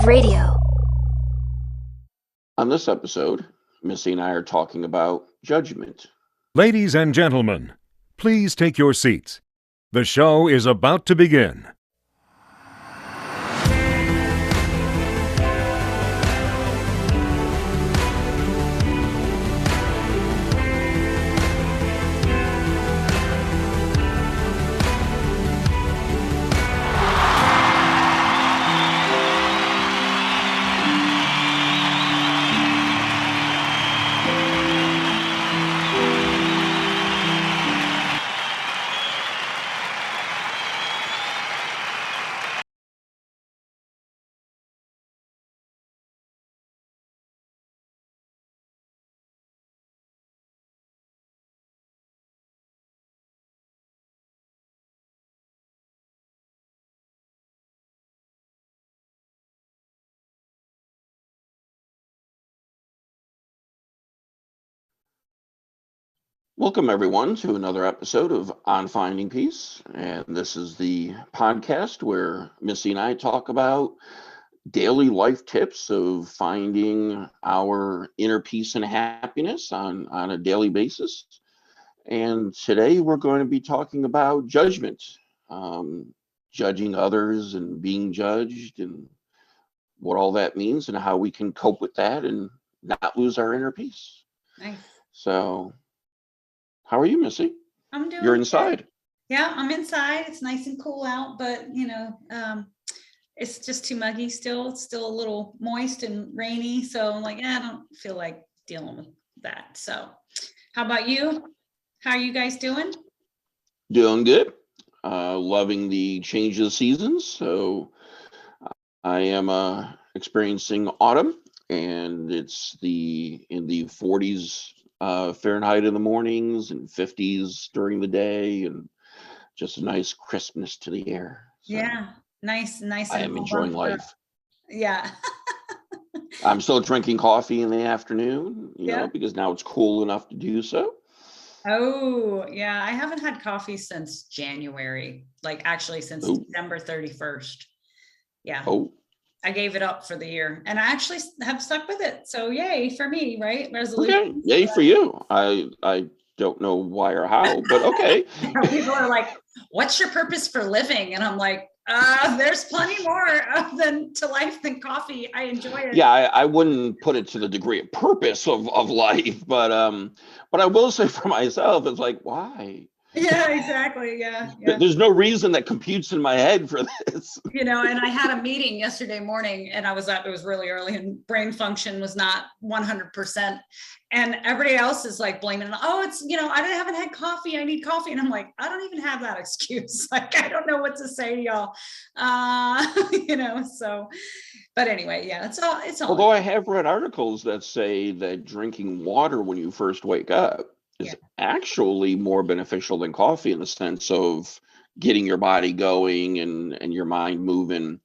Radio. On this episode, Missy and I are talking about judgment. Ladies and gentlemen, please take your seats. The show is about to begin. Welcome, everyone, to another episode of On Finding Peace. And this is the podcast where Missy and I talk about daily life tips of finding our inner peace and happiness on a daily basis. And today we're going to be talking about judgment, judging others and being judged, and what all that means and how we can cope with that and not lose our inner peace. Nice. So, how are you, Missy? I'm doing You're good. inside. Yeah, I'm inside. It's nice and cool out, but it's just too muggy still. It's still a little moist and rainy. So I'm like, I don't feel like dealing with that. So how about you? How are you guys doing? Doing good. Loving the change of the seasons. So I am experiencing autumn, and it's in the 40s Fahrenheit in the mornings and 50s during the day, and just a nice crispness to the air. So Yeah, nice. I am enjoying life. Yeah. I'm still drinking coffee in the afternoon, Yeah. because now it's cool enough to do so. Oh, yeah. I haven't had coffee since January, since December 31st. Yeah. Oh, I gave it up for the year, and I actually have stuck with it. So yay for me, right? Resolution. okay. Yay for you. I don't know why or how, but okay. People are like, what's your purpose for living? And I'm like, there's plenty more to life than coffee. I enjoy it. Yeah, I wouldn't put it to the degree of purpose of life, but I will say for myself, it's like, why? Yeah, exactly. Yeah. There's no reason that computes in my head for this. And I had a meeting yesterday morning, and it was really early, and brain function was not 100%. And everybody else is like blaming, it's, I haven't had coffee. I need coffee. And I'm like, I don't even have that excuse. Like, I don't know what to say to y'all. So, but anyway, yeah, it's all. Although I have read articles that say that drinking water when you first wake up is actually more beneficial than coffee, in the sense of getting your body going and your mind moving,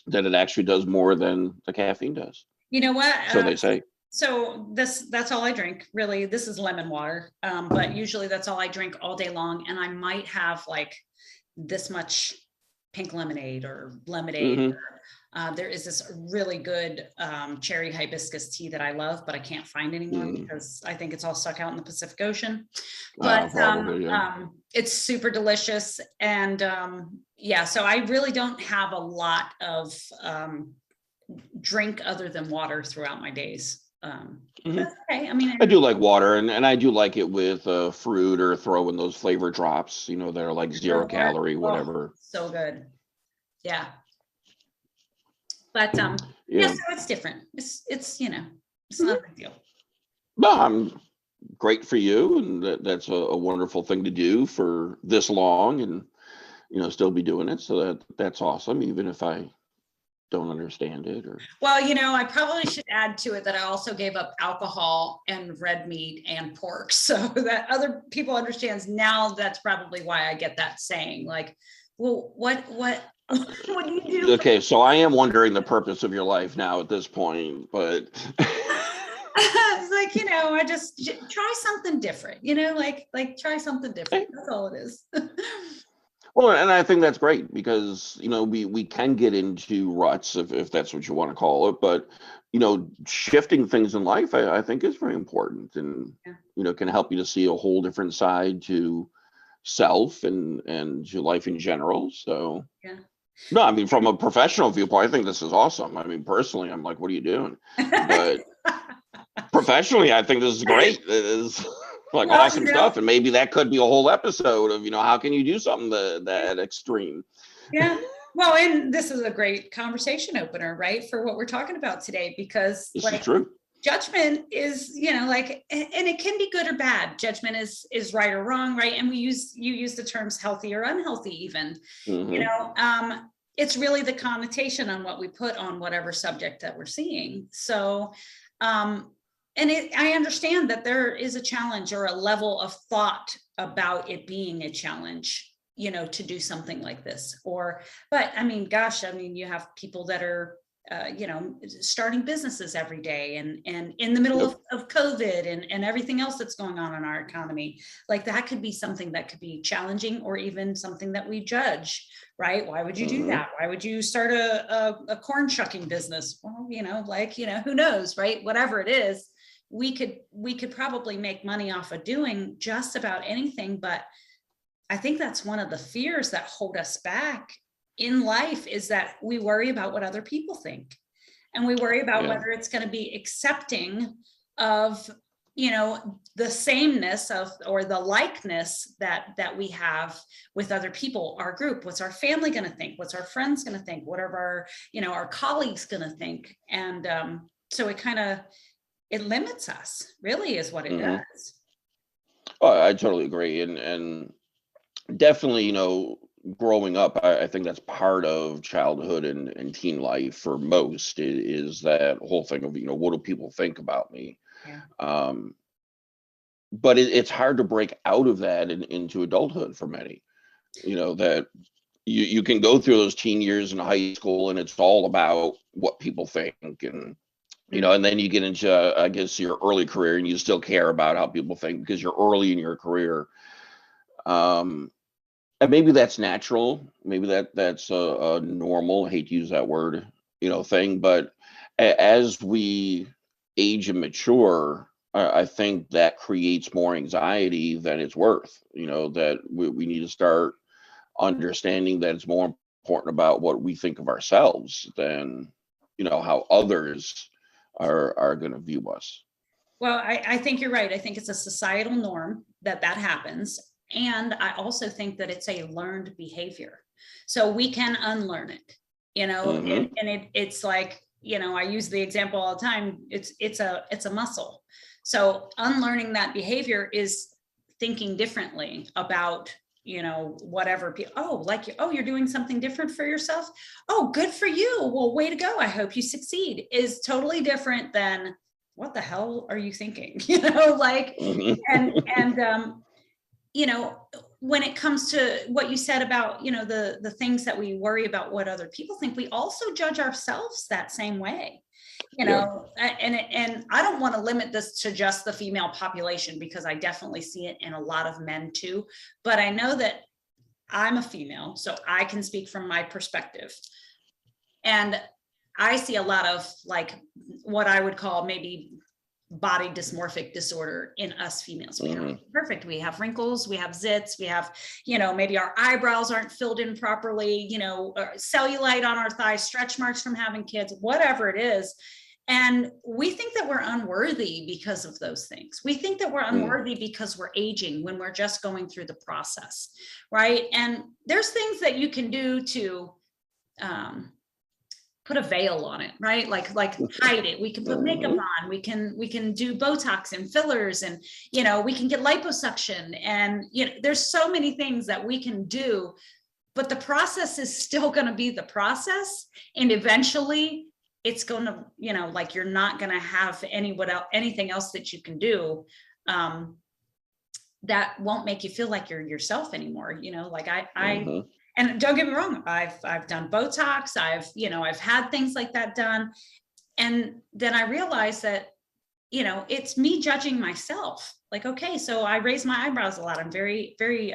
that it actually does more than the caffeine does. You know what? So they say. So that's all I drink. Really, this is lemon water. But usually that's all I drink all day long. And I might have like this much pink lemonade or lemonade. Mm-hmm. There is this really good cherry hibiscus tea that I love, but I can't find anymore because I think it's all stuck out in the Pacific Ocean. But Probably, it's super delicious. And so I really don't have a lot of drink other than water throughout my days. That's okay. I mean, I do like water, and I do like it with fruit, or throw in those flavor drops, that are like 0 calorie, whatever. So good. Yeah. But so it's different. It's it's not a big deal. No, I'm great for you, and that's a wonderful thing to do for this long, and still be doing it. So that's awesome, even if I don't understand it. Well, I probably should add to it that I also gave up alcohol and red meat and pork, so that other people understands. Now that's probably why I get that saying, like, well, what do you do? Okay, so I am wondering the purpose of your life now at this point, but It's like, I just try something different, like try something different. That's all it is. Well, and I think that's great because, we can get into ruts if that's what you want to call it, but, shifting things in life, I think is very important and, Yeah. can help you to see a whole different side to self and to life in general. So, Yeah. no, I mean, from a professional viewpoint, I think this is awesome. I mean, personally, I'm like, what are you doing? But professionally, I think this is great. It is like Well, awesome stuff. And maybe that could be a whole episode of, how can you do something that extreme? yeah. Well, and this is a great conversation opener, right, for what we're talking about today, because This is like true. judgment is, like, and it can be good or bad. Judgment is right or wrong, right? And you use the terms healthy or unhealthy, even, Hmm. it's really the connotation on what we put on whatever subject that we're seeing. So, and I understand that there is a challenge or a level of thought about it being a challenge, to do something like this. But I mean, gosh, I mean, you have people that are, starting businesses every day, and in the middle Yep. of COVID and everything else that's going on in our economy. Like that could be something that could be challenging, or even something that we judge, right? Why would you do Hmm. that? Why would you start a corn shucking business? Well, who knows, right? Whatever it is, we could probably make money off of doing just about anything. But I think that's one of the fears that hold us back in life, is that we worry about what other people think. And we worry about Yeah. whether it's going to be accepting of, the sameness of, or the likeness that we have with other people, our group. What's our family going to think? What's our friends going to think? What are our colleagues going to think? And so it limits us, really, is what it Hmm. does. Oh, I totally agree. And definitely, growing up, I think that's part of childhood and teen life for most is that whole thing of, what do people think about me? Yeah. Um, but it's hard to break out of that into adulthood for many, that you can go through those teen years in high school and it's all about what people think. And, Mm. and then you get into, I guess, your early career and you still care about how people think because you're early in your career. Um, and maybe that's natural. Maybe that's a normal, I hate to use that word, thing. But as we age and mature, I think that creates more anxiety than it's worth. That we need to start understanding that it's more important about what we think of ourselves than, how others are going to view us. Well, I think you're right. I think it's a societal norm that happens. And I also think that it's a learned behavior. So we can unlearn it, Hmm. it's like, I use the example all the time. It's a muscle. So unlearning that behavior is thinking differently about, whatever people, oh, like, oh, you're doing something different for yourself. Oh, good for you. Well, way to go. I hope you succeed, is totally different than, what the hell are you thinking? Like, Hmm. and you know, when it comes to what you said about, the things that we worry about what other people think, we also judge ourselves that same way. Yeah. And I don't want to limit this to just the female population, because I definitely see it in a lot of men too. But I know that I'm a female, so I can speak from my perspective. And I see a lot of, like, what I would call maybe body dysmorphic disorder in us females. We have Hmm. perfect. We have wrinkles, we have zits, we have, maybe our eyebrows aren't filled in properly, cellulite on our thighs, stretch marks from having kids, whatever it is. And we think that we're unworthy because of those things. We think that we're unworthy because we're aging, when we're just going through the process, right? And there's things that you can do to put a veil on it, right? Like hide it. We can put makeup Hmm. on, we can do Botox and fillers, and we can get liposuction, and there's so many things that we can do, but the process is still going to be the process. And eventually it's going to, like, you're not going to have anything else that you can do that won't make you feel like you're yourself anymore. Like I Hmm. and don't get me wrong, I've done Botox, I've had things like that done. And then I realized that, it's me judging myself. Like, okay, so I raise my eyebrows a lot. I'm very, very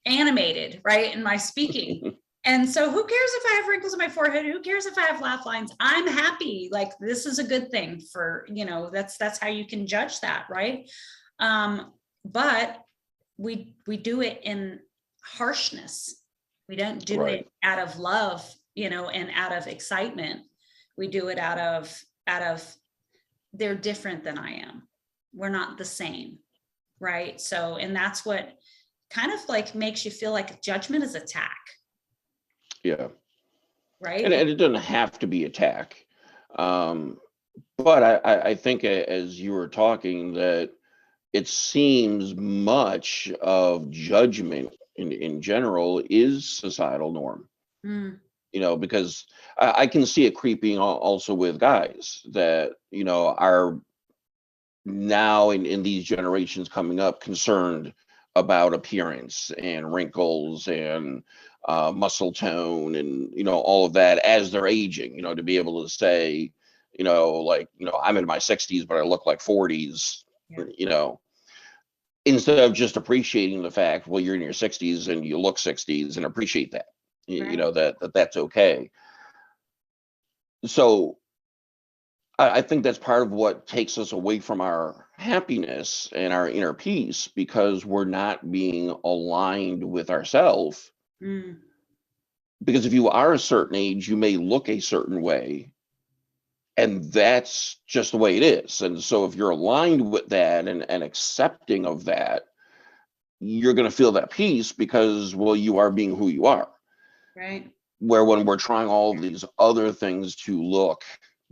animated, right, in my speaking. And so who cares if I have wrinkles in my forehead? Who cares if I have laugh lines? I'm happy. Like, this is a good thing for, that's how you can judge that, right? But we do it in harshness. We don't do Right. it out of love, and out of excitement. We do it out of they're different than I am. We're not the same, right? So, and that's what kind of like makes you feel like judgment is attack, Yeah. right? And it doesn't have to be attack. Um, but I think as you were talking that it seems much of judgment in general is societal norm, Mm, because I can see it creeping also with guys that, are now in these generations coming up concerned about appearance and wrinkles and muscle tone and all of that as they're aging, to be able to say, like, I'm in my 60s but I look like 40s, yeah, instead of just appreciating the fact, well, you're in your 60s and you look 60s, and appreciate that, right. that's okay. So I think that's part of what takes us away from our happiness and our inner peace, because we're not being aligned with ourselves. Mm, Because if you are a certain age, you may look a certain way, and that's just the way it is. And so if you're aligned with that and accepting of that, you're going to feel that peace because, well, you are being who you are. right. Where when we're trying all of these other things to look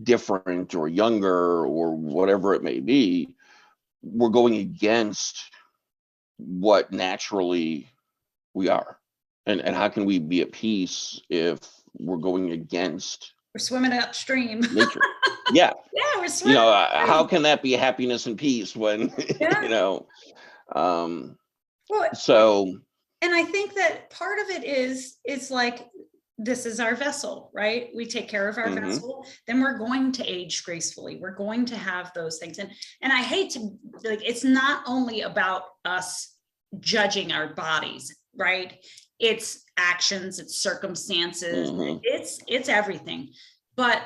different or younger or whatever it may be, we're going against what naturally we are. And how can we be at peace if we're going against We're swimming upstream. nature? Yeah. Yeah, we're swimming How upstream. can that be happiness and peace when, Yeah. um, Well, so, and I think that part of it is, it's like, this is our vessel, right? We take care of our mhm, vessel, then we're going to age gracefully. We're going to have those things. And I hate to, like, it's not only about us judging our bodies, right? It's actions, it's circumstances, mhm, it's everything. But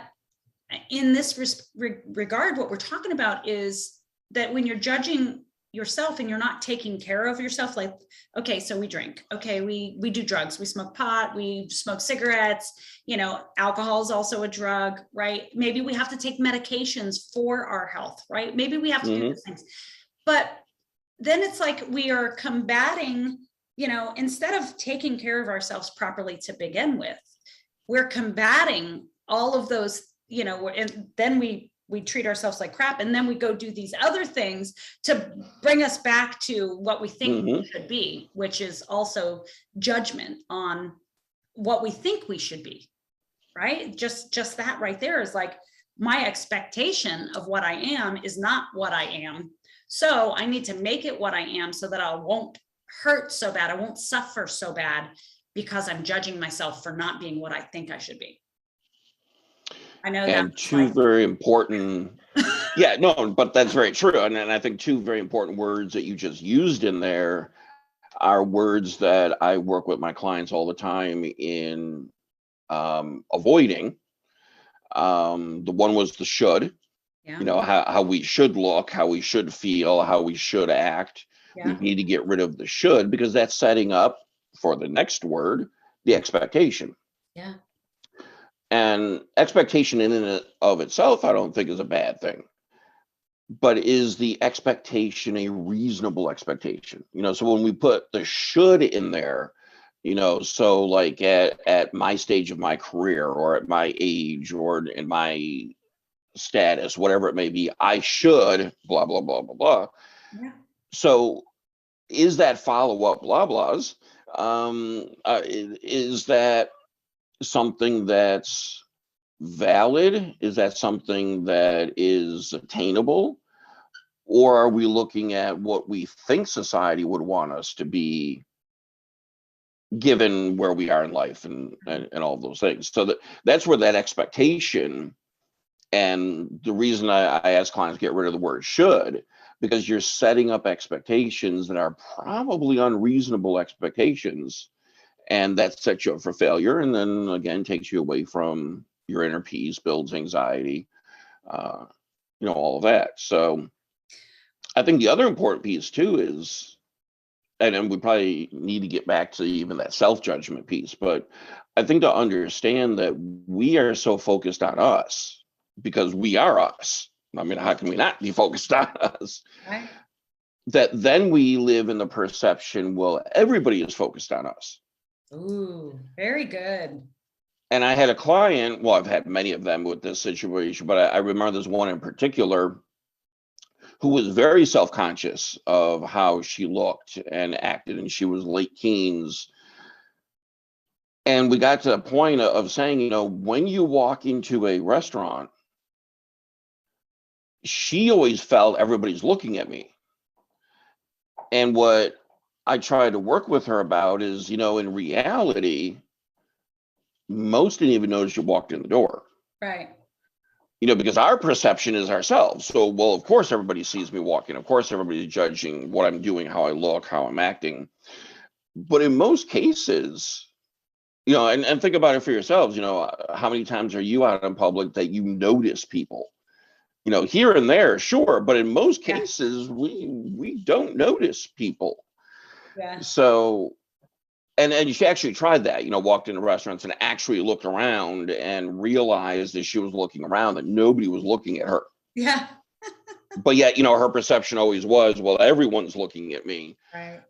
in this regard, what we're talking about is that when you're judging yourself and you're not taking care of yourself, like, okay, so we drink, okay, we do drugs, we smoke pot, we smoke cigarettes, alcohol is also a drug, right? Maybe we have to take medications for our health, right? Maybe we have to do mhm, these things. But then it's like we are combating, instead of taking care of ourselves properly to begin with, we're combating all of those, and then we treat ourselves like crap, and then we go do these other things to bring us back to what we think we mhm. should be, which is also judgment on what we think we should be, right? Just that right there is like, my expectation of what I am is not what I am, so I need to make it what I am so that I won't hurt so bad, I won't suffer so bad, because I'm judging myself for not being what I think I should be. I know And that's two like, very important, yeah, no, but that's very true. And I think two very important words that you just used in there are words that I work with my clients all the time in avoiding. The one was the should, yeah, how we should look, how we should feel, how we should act. We yeah, need to get rid of the should, because that's setting up for the next word, the expectation. yeah, And expectation in and of itself, I don't think is a bad thing. But is the expectation a reasonable expectation? So when we put the should in there, so like at my stage of my career or at my age or in my status, whatever it may be, I should blah, blah, blah, blah, blah. yeah. So is that follow up blah, blahs? Is that something that's valid? Is that something that is attainable? Or are we looking at what we think society would want us to be, given where we are in life and all of those things? So that's where that expectation, and the reason I ask clients to get rid of the word should, because you're setting up expectations that are probably unreasonable expectations, and that sets you up for failure, and then again takes you away from your inner peace, builds anxiety, all of that. So I think the other important piece too is, and then we probably need to get back to even that self-judgment piece, but I think to understand that we are so focused on us because we are us. I mean, how can we not be focused on us? Right. That then we live in the perception, well, everybody is focused on us. Ooh, very good. And I had a client, well, I've had many of them with this situation, but I remember there's one in particular who was very self-conscious of how she looked and acted, and she was late teens. And we got to the point of saying, when you walk into a restaurant, she always felt everybody's looking at me. And what I tried to work with her about is, in reality, most didn't even notice you walked in the door. Right. Because our perception is ourselves. So, well, of course, everybody sees me walking. Of course, everybody's judging what I'm doing, how I look, how I'm acting. But in most cases, and think about it for yourselves, how many times are you out in public that you notice people? Here and there, sure, but in most cases, we don't notice people. Yeah. So, and she actually tried that, walked into restaurants and actually looked around and realized as she was looking around that nobody was looking at her. Yeah. But yet, her perception always was, well, everyone's looking at me. Right.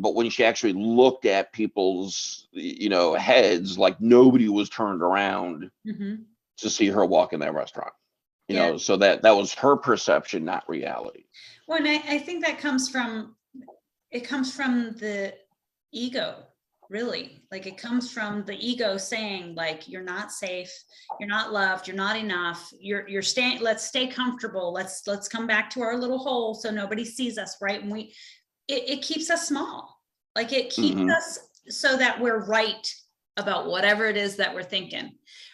But when she actually looked at people's, heads, like nobody was turned around to see her walk in that restaurant. So that was her perception, not reality. Well, and I think that comes from the ego, really. Like it comes from the ego saying, like, you're not safe, you're not loved, you're not enough, you're staying, let's stay comfortable, let's come back to our little hole so nobody sees us, right? And it keeps us small. Like it keeps us so that we're right about whatever it is that we're thinking,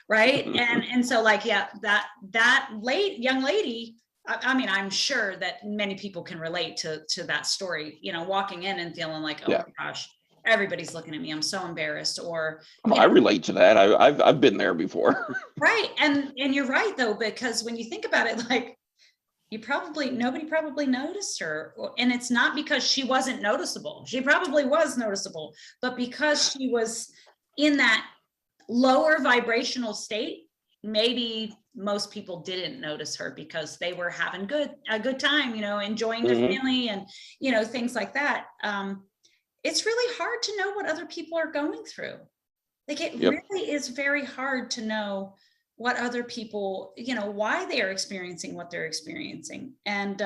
right? and so like, that young lady, I mean, I'm sure that many people can relate to that story, walking in and feeling like, oh my gosh, everybody's looking at me, I'm so embarrassed. Or I relate to that. I've been there before. Right. And you're right though, because when you think about it, like nobody probably noticed her. And it's not because she wasn't noticeable. She probably was noticeable, but because she was in that lower vibrational state, maybe most people didn't notice her because they were having a good time, enjoying their family and, things like that. It's really hard to know what other people are going through. Like it really is very hard to know what other people, why they are experiencing what they're experiencing. And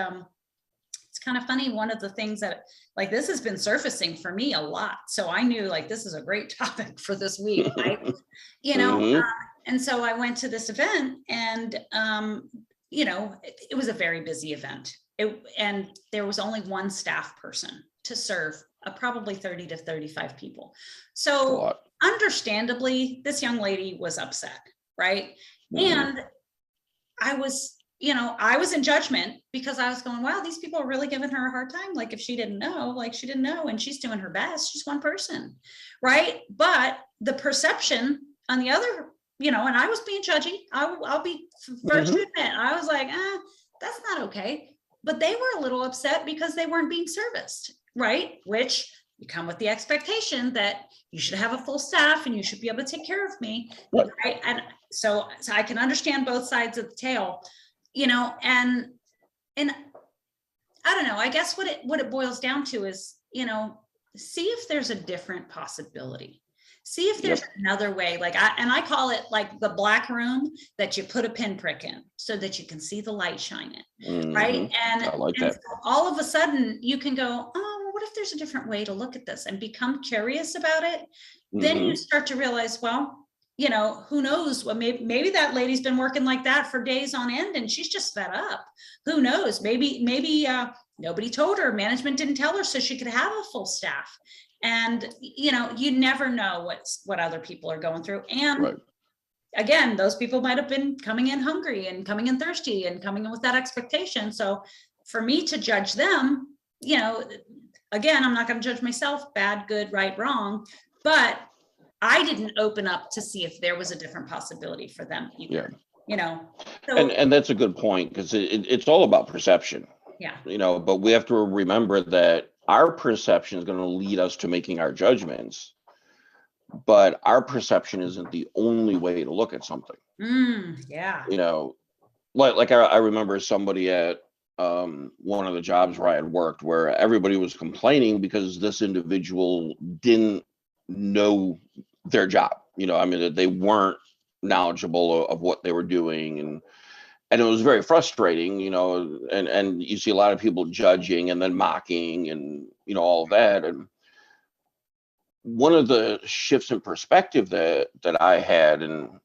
it's kind of funny. One of the things that, like, this has been surfacing for me a lot. So I knew, like, this is a great topic for this week, right? And so I went to this event and, it was a very busy event. And there was only one staff person to serve probably 30 to 35 people. So understandably, this young lady was upset, right? And I was in judgment because I was going, wow, these people are really giving her a hard time. Like if she didn't know, and she's doing her best. She's one person, right? But the perception on the other, and I was being judgy. I'll be first to admit, I was like, that's not okay. But they were a little upset because they weren't being serviced, right? Which you come with the expectation that you should have a full staff and you should be able to take care of me, right? And so I can understand both sides of the tale, and I don't know, I guess what it boils down to is, see if there's a different possibility. See if there's another way. Like I call it like the black room that you put a pinprick in so that you can see the light shine in, right? And I like that. So all of a sudden you can go, oh, well, what if there's a different way to look at this and become curious about it? Then you start to realize, well, who knows? Well, maybe that lady's been working like that for days on end and she's just fed up. Who knows? Maybe nobody told her, management didn't tell her, so she could have a full staff. And, you never know what other people are going through. And again, those people might've been coming in hungry and coming in thirsty and coming in with that expectation. So for me to judge them, again, I'm not going to judge myself, bad, good, right, wrong, but I didn't open up to see if there was a different possibility for them either. So, and that's a good point, because it's all about perception. Yeah. But we have to remember that our perception is going to lead us to making our judgments, but our perception isn't the only way to look at something. Yeah. Like I remember somebody at one of the jobs where I had worked, where everybody was complaining because this individual didn't know their job. They weren't knowledgeable of what they were doing, and it was very frustrating, and you see a lot of people judging and then mocking and all of that. And one of the shifts in perspective that I had and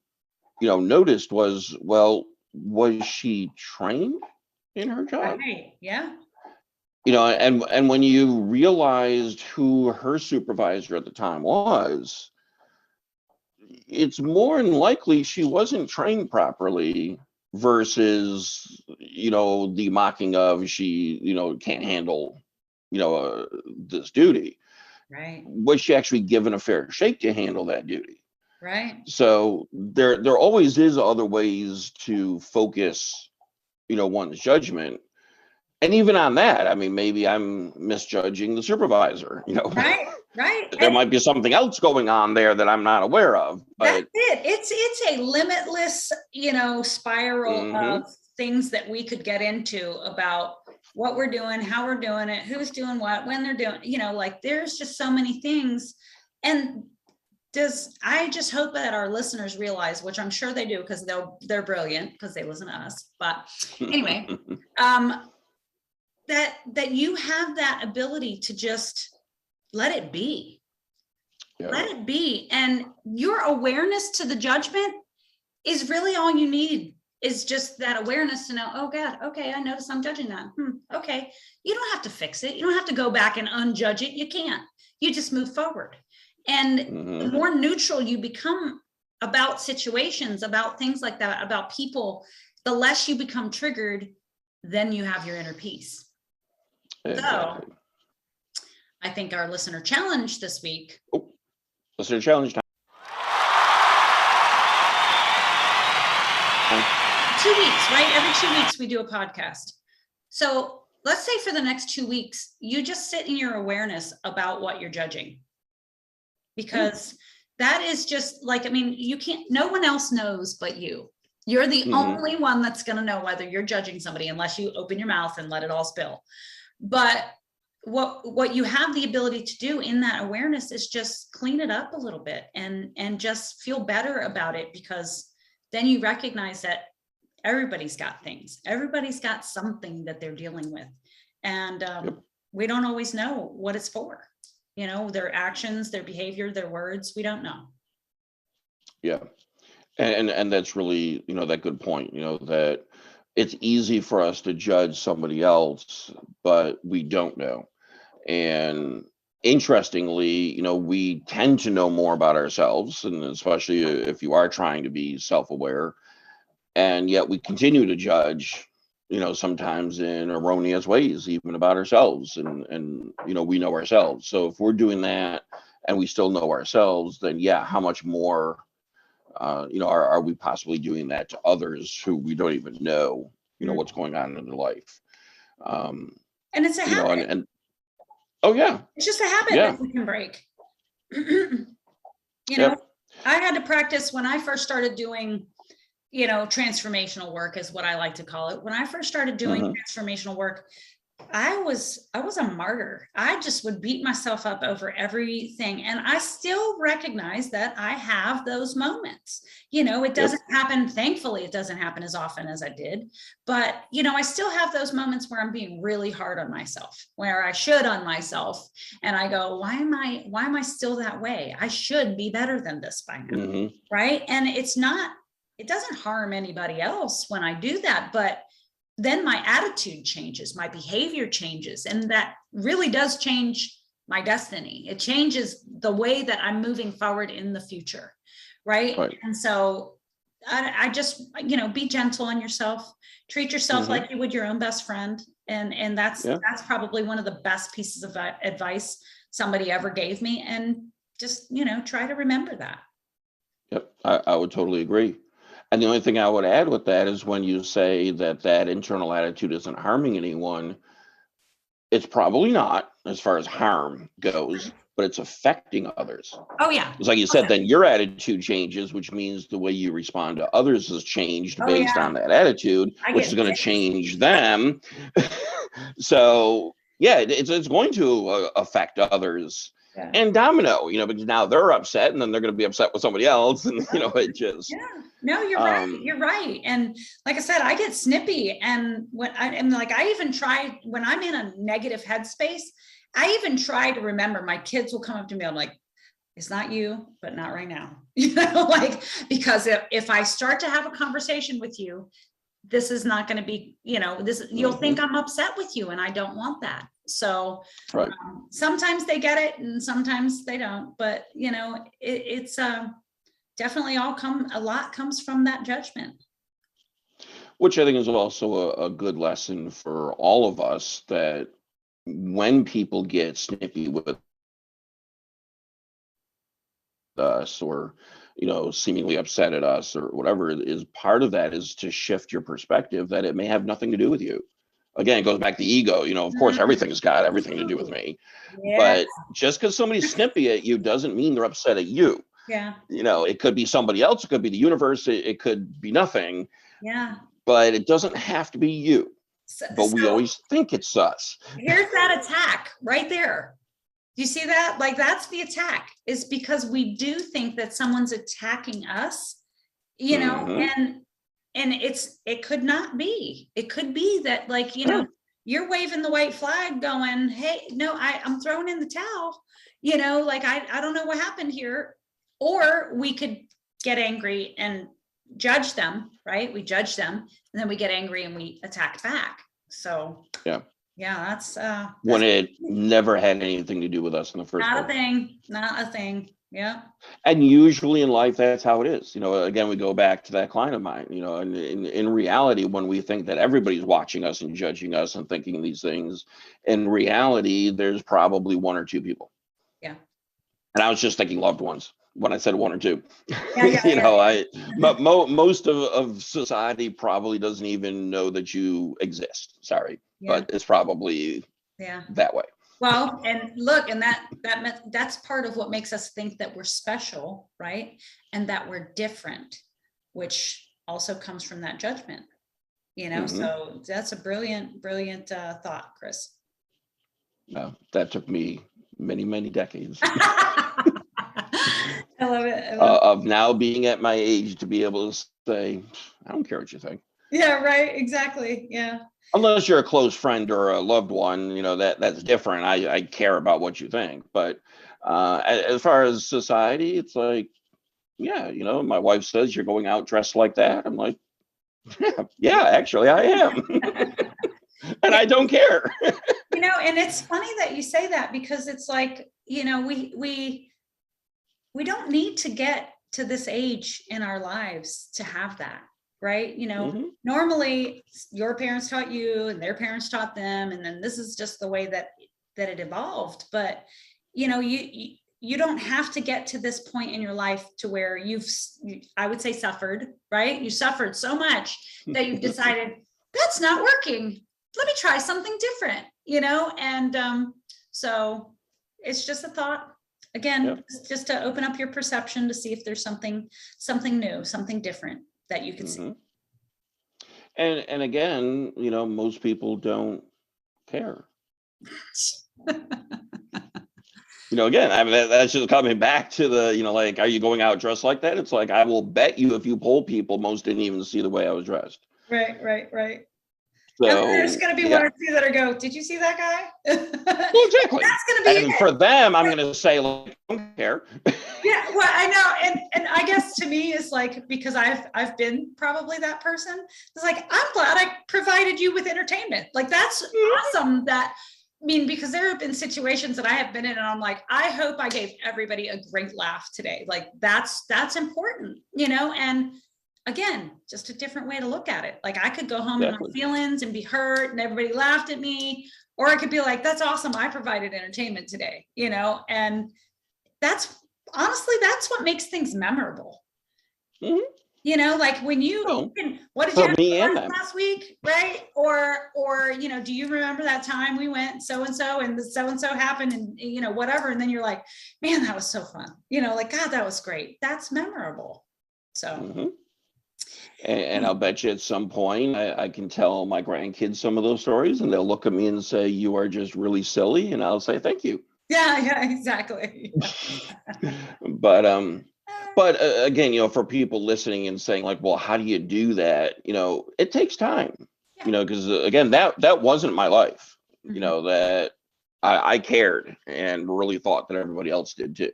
noticed was, well, was she trained in her job? Right. Yeah. And when you realized who her supervisor at the time was, it's more than likely she wasn't trained properly, versus the mocking of, she can't handle this duty. Right. Was she actually given a fair shake to handle that duty? Right. So there always is other ways to focus one's judgment. And even on that, I mean, maybe I'm misjudging the supervisor. Right. Right. There might be something else going on there that I'm not aware of. That's But it. It's a limitless, spiral of things that we could get into about what we're doing, how we're doing it, who's doing what, when they're doing, like there's just so many things. And I just hope that our listeners realize, which I'm sure they do, because they're brilliant because they listen to us. But anyway, that you have that ability to just let it be. Yeah. Let it be. And your awareness to the judgment is really all you need, is just that awareness to know, oh God, okay, I notice I'm judging that. Okay. You don't have to fix it. You don't have to go back and unjudge it. You can't. You just move forward. And the more neutral you become about situations, about things like that, about people, the less you become triggered, then you have your inner peace. Exactly. So I think our listener challenge this week. Listener challenge time. 2 weeks, right? Every 2 weeks we do a podcast. So let's say for the next 2 weeks, you just sit in your awareness about what you're judging. Because that is just like, you can't, no one else knows but you. You're the only one that's going to know whether you're judging somebody, unless you open your mouth and let it all spill. But what you have the ability to do in that awareness is just clean it up a little bit and just feel better about it, because then you recognize that everybody's got things. Everybody's got something that they're dealing with. And we don't always know what it's for. Their actions, their behavior, their words, we don't know. Yeah. And that's really, that good point, that it's easy for us to judge somebody else, but we don't know. And interestingly, we tend to know more about ourselves, and especially if you are trying to be self-aware, and yet we continue to judge, sometimes in erroneous ways, even about ourselves, and we know ourselves. So if we're doing that and we still know ourselves, then yeah, how much more are we possibly doing that to others who we don't even know what's going on in their life. And it's a habit. And oh yeah, it's just a habit that we can break. I had to practice when I first started doing transformational work, is what I like to call it. When I first started doing transformational work, I was a martyr. I just would beat myself up over everything. And I still recognize that I have those moments. It doesn't happen. Thankfully, it doesn't happen as often as I did. But, I still have those moments where I'm being really hard on myself, where I should on myself. And I go, why am I still that way? I should be better than this by now. Right. And it doesn't harm anybody else when I do that. But then my attitude changes, my behavior changes, and that really does change my destiny. It changes the way that I'm moving forward in the future, right? And so I just, be gentle on yourself, treat yourself like you would your own best friend. And that's probably one of the best pieces of advice somebody ever gave me. And just, try to remember that. Yep, I would totally agree. And the only thing I would add with that is when you say that that internal attitude isn't harming anyone, it's probably not as far as harm goes, but it's affecting others. Oh yeah. It's like you said, then your attitude changes, which means the way you respond to others has changed based on that attitude, which is going to change them. So yeah, it's going to affect others. Yeah. And domino, because now they're upset and then they're going to be upset with somebody else. And, it just. Yeah, no, you're right. You're right. And like I said, I get snippy. And when I even try, when I'm in a negative headspace, I even try to remember, my kids will come up to me. I'm like, it's not you, but not right now. Because if I start to have a conversation with you, this is not going to be, you'll think I'm upset with you, and I don't want that. So right. Sometimes they get it and sometimes they don't, but it's definitely a lot comes from that judgment. Which I think is also a good lesson for all of us, that when people get snippy with us or seemingly upset at us or whatever it is, part of that is to shift your perspective that it may have nothing to do with you. Again, it goes back to ego. Of course, everything's got everything to do with me. Yeah. But just because somebody's snippy at you doesn't mean they're upset at you. Yeah. It could be somebody else. It could be the universe. It could be nothing. Yeah. But it doesn't have to be you. But we always think it's us. Here's that attack right there. Do you see that? Like, that's the attack, is because we do think that someone's attacking us, and it could not be. It could be that, you're waving the white flag going, hey, no, I'm throwing in the towel, I don't know what happened here. Or we could get angry and judge them, right? We judge them and then we get angry and we attack back. So yeah, that's when it never had anything to do with us in the first place. Not a thing. Yeah. And usually in life, that's how it is. Again, we go back to that client of mine, and in reality, when we think that everybody's watching us and judging us and thinking these things, in reality, there's probably one or two people. Yeah. And I was just thinking loved ones when I said one or two. Yeah. But most of society probably doesn't even know that you exist. Sorry. Yeah. But it's probably that way. Well, and look, and that's part of what makes us think that we're special, right? And that we're different, which also comes from that judgment, So that's a brilliant thought, Chris. No, that took me many, many decades. I love it. Of now being at my age to be able to say, I don't care what you think. Yeah, right. Exactly. Yeah. Unless you're a close friend or a loved one, that's different. I care about what you think. But as far as society, it's like, my wife says you're going out dressed like that. I'm like, yeah, actually I am. And I don't care. And it's funny that you say that, because it's like, we don't need to get to this age in our lives to have that. Right. Normally your parents taught you and their parents taught them. And then this is just the way that it evolved. But, you don't have to get to this point in your life to where I would say suffered, right? You suffered so much that you've decided that's not working. Let me try something different, and so it's just a thought. Again, just to open up your perception to see if there's something new, something different that you can see. And again, most people don't care. Again, I mean, that's just coming back to the, are you going out dressed like that? It's like, I will bet you if you poll people, most didn't even see the way I was dressed. Right. So there's going to be one or two that go, did you see that guy? Well, exactly. That's going to be and for them, I'm going to say, I don't care. Yeah, well, I know. And I guess to me, it's like, because I've been probably that person. It's like, I'm glad I provided you with entertainment. Like, that's awesome. Because there have been situations that I have been in and I'm like, I hope I gave everybody a great laugh today. Like, that's important, and again, just a different way to look at it. Like I could go home in my Exactly. feelings and be hurt and everybody laughed at me, or I could be like, that's awesome, I provided entertainment today, and that's honestly, that's what makes things memorable. Mhm. Like when So, what did you for have me for and lunch them. last week, right? Or do you remember that time we went so and so and the so and so happened and whatever, and then you're like, man, that was so fun. Like, God, that was great. That's memorable. So Mhm. And I'll bet you at some point I can tell my grandkids some of those stories, and they'll look at me and say, "You are just really silly," and I'll say, "Thank you." yeah, exactly. But again, for people listening and saying like, "Well, how do you do that?" It takes time. Yeah. Because again, that wasn't my life. Mhm. That I cared and really thought that everybody else did too.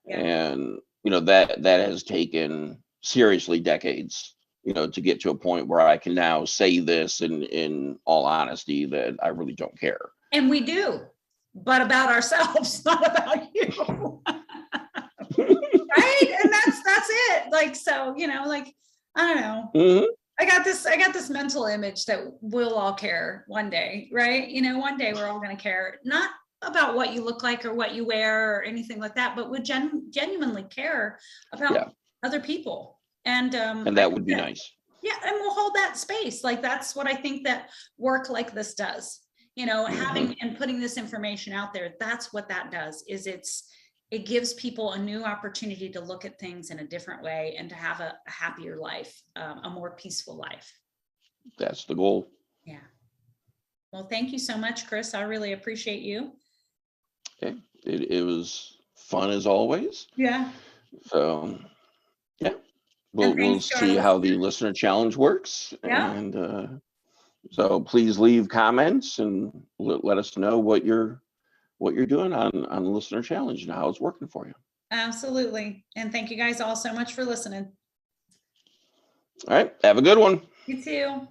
Yeah. And that has taken seriously decades, to get to a point where I can now say this in all honesty that I really don't care. And we do, but about ourselves, not about you. Right? And that's it. Like, so, like, I don't know. Mhm. I got this mental image that we'll all care one day, right? One day we're all going to care, not about what you look like or what you wear or anything like that, but would genuinely care about Yeah. other people. And And I that think would be that, nice. yeah, and we'll hold that space. Like that's what I think that work like this does. Having Mhm. and putting this information out there, that's what that does. It gives people a new opportunity to look at things in a different way and to have a happier life, a more peaceful life. That's the goal. Yeah. Well, thank you so much, Chris. I really appreciate you. Okay. It was fun as always. Yeah. So yeah, And we'll thanks to our see how the listeners. listener challenge works. Yeah. And so please leave comments and let us know what you're doing on the listener challenge and how it's working for you. Absolutely. And thank you guys all so much for listening. All right. Have a good one. You too.